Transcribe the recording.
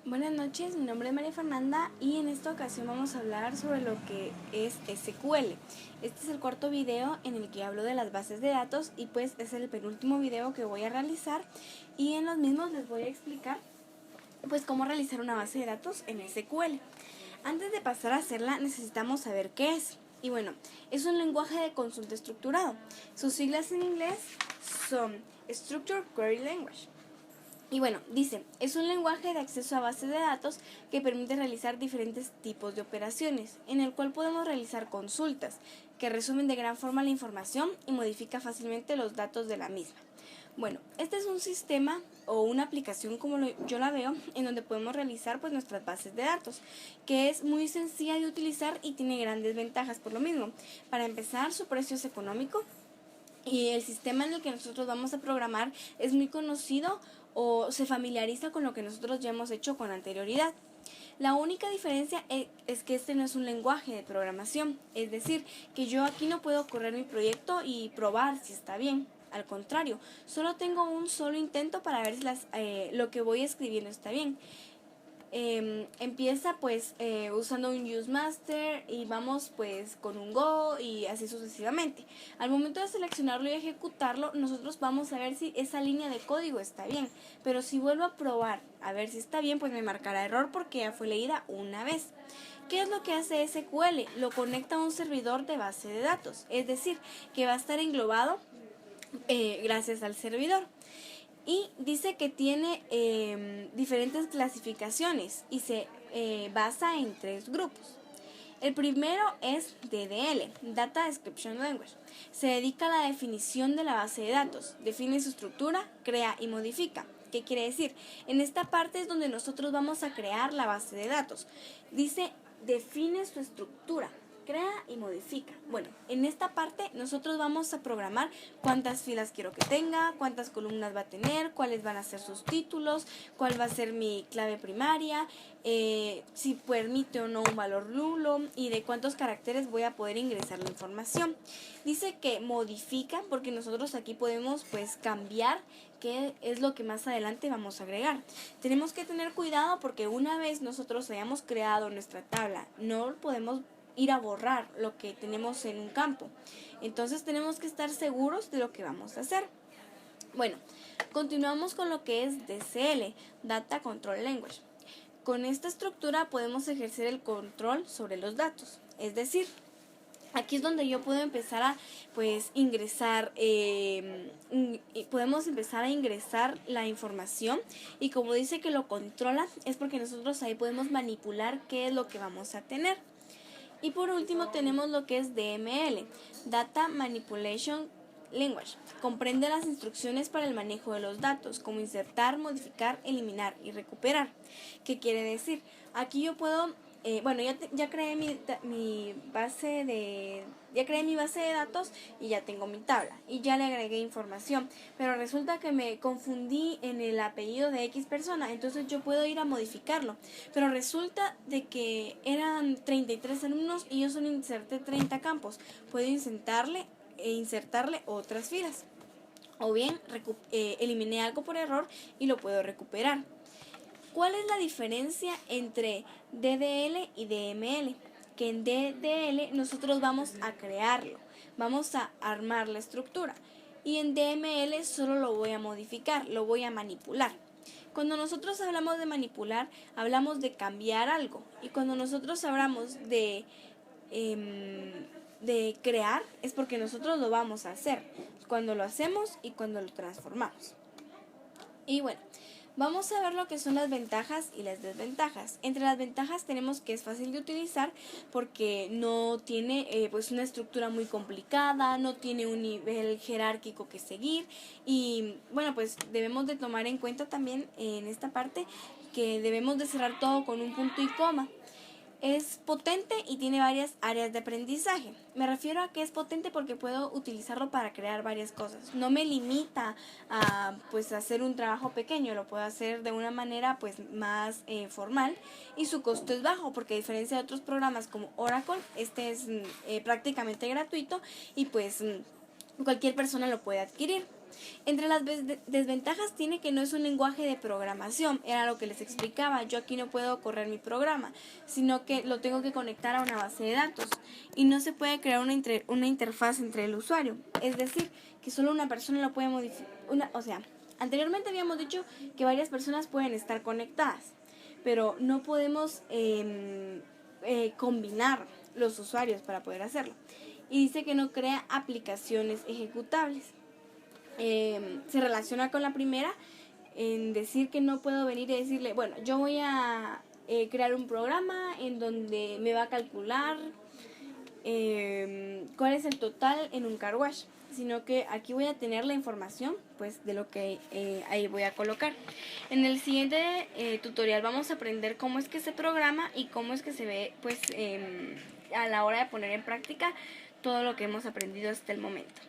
Buenas noches, mi nombre es María Fernanda y en esta ocasión vamos a hablar sobre lo que es SQL. Este es el cuarto video en el que hablo de las bases de datos y pues es el penúltimo video que voy a realizar y en los mismos les voy a explicar pues cómo realizar una base de datos en SQL. Antes de pasar a hacerla necesitamos saber qué es. Y bueno, es un lenguaje de consulta estructurado. Sus siglas en inglés son Structured Query Language. Y bueno, dice, es un lenguaje de acceso a bases de datos que permite realizar diferentes tipos de operaciones, en el cual podemos realizar consultas, que resumen de gran forma la información y modifica fácilmente los datos de la misma. Bueno, este es un sistema o una aplicación como yo la veo, en donde podemos realizar pues nuestras bases de datos, que es muy sencilla de utilizar y tiene grandes ventajas por lo mismo. Para empezar, su precio es económico. Y el sistema en el que nosotros vamos a programar es muy conocido o se familiariza con lo que nosotros ya hemos hecho con anterioridad. La única diferencia es que este no es un lenguaje de programación, es decir, que yo aquí no puedo correr mi proyecto y probar si está bien. Al contrario, solo tengo un solo intento para ver si lo que voy escribiendo está bien. Empieza pues usando un useMaster y vamos pues con un go y así sucesivamente. Al momento de seleccionarlo y ejecutarlo, nosotros vamos a ver si esa línea de código está bien, pero si vuelvo a probar a ver si está bien, pues me marcará error porque ya fue leída una vez. ¿Qué es lo que hace SQL? Lo conecta a un servidor de base de datos, es decir, que va a estar englobado gracias al servidor. Y dice que tiene diferentes clasificaciones y se basa en 3 grupos. El primero es DDL, Data Description Language. Se dedica a la definición de la base de datos, define su estructura, crea y modifica. ¿Qué quiere decir? En esta parte es donde nosotros vamos a crear la base de datos. Dice, define su estructura, crea y modifica. Bueno, en esta parte nosotros vamos a programar cuántas filas quiero que tenga, cuántas columnas va a tener, cuáles van a ser sus títulos, cuál va a ser mi clave primaria, si permite o no un valor nulo y de cuántos caracteres voy a poder ingresar la información. Dice que modifica porque nosotros aquí podemos pues cambiar qué es lo que más adelante vamos a agregar. Tenemos que tener cuidado porque una vez nosotros hayamos creado nuestra tabla, no podemos ir a borrar lo que tenemos en un campo. Entonces tenemos que estar seguros de lo que vamos a hacer. Bueno, continuamos con lo que es DCL, Data Control Language. Con esta estructura podemos ejercer el control sobre los datos, es decir, aquí es donde yo puedo empezar a pues ingresar, podemos empezar a ingresar la información y como dice que lo controla es porque nosotros ahí podemos manipular qué es lo que vamos a tener. Y por último tenemos lo que es DML, Data Manipulation Language. Comprende las instrucciones para el manejo de los datos, como insertar, modificar, eliminar y recuperar. ¿Qué quiere decir? Aquí yo puedo, ya creé mi base de datos y ya tengo mi tabla y ya le agregué información, pero resulta que me confundí en el apellido de X persona, entonces yo puedo ir a modificarlo, pero resulta de que eran 33 alumnos y yo solo inserté 30 campos. Puedo insertarle otras filas o bien eliminé algo por error y lo puedo recuperar. ¿Cuál es la diferencia entre DDL y DML? Que en DDL nosotros vamos a crearlo, vamos a armar la estructura y en DML solo lo voy a modificar, lo voy a manipular. Cuando nosotros hablamos de manipular, hablamos de cambiar algo y cuando nosotros hablamos de crear es porque nosotros lo vamos a hacer, cuando lo hacemos y cuando lo transformamos. Y bueno, vamos a ver lo que son las ventajas y las desventajas. Entre las ventajas tenemos que es fácil de utilizar porque no tiene pues una estructura muy complicada, no tiene un nivel jerárquico que seguir y bueno, pues debemos de tomar en cuenta también en esta parte que debemos de cerrar todo con un punto y coma. Es potente y tiene varias áreas de aprendizaje. Me refiero a que es potente porque puedo utilizarlo para crear varias cosas. No me limita a pues hacer un trabajo pequeño, lo puedo hacer de una manera pues más formal y su costo es bajo porque a diferencia de otros programas como Oracle, este es prácticamente gratuito y pues cualquier persona lo puede adquirir. Entre las desventajas tiene que no es un lenguaje de programación, era lo que les explicaba. Yo aquí no puedo correr mi programa, sino que lo tengo que conectar a una base de datos y no se puede crear una interfaz entre el usuario. Es decir, que solo una persona lo puede modificar. O sea, anteriormente habíamos dicho que varias personas pueden estar conectadas, pero no podemos combinar los usuarios para poder hacerlo. Y dice que no crea aplicaciones ejecutables. Se relaciona con la primera en decir que no puedo venir y decirle, bueno, yo voy a crear un programa en donde me va a calcular cuál es el total en un car wash, sino que aquí voy a tener la información pues de lo que ahí voy a colocar. En el siguiente tutorial vamos a aprender cómo es que se programa y cómo es que se ve pues a la hora de poner en práctica todo lo que hemos aprendido hasta el momento.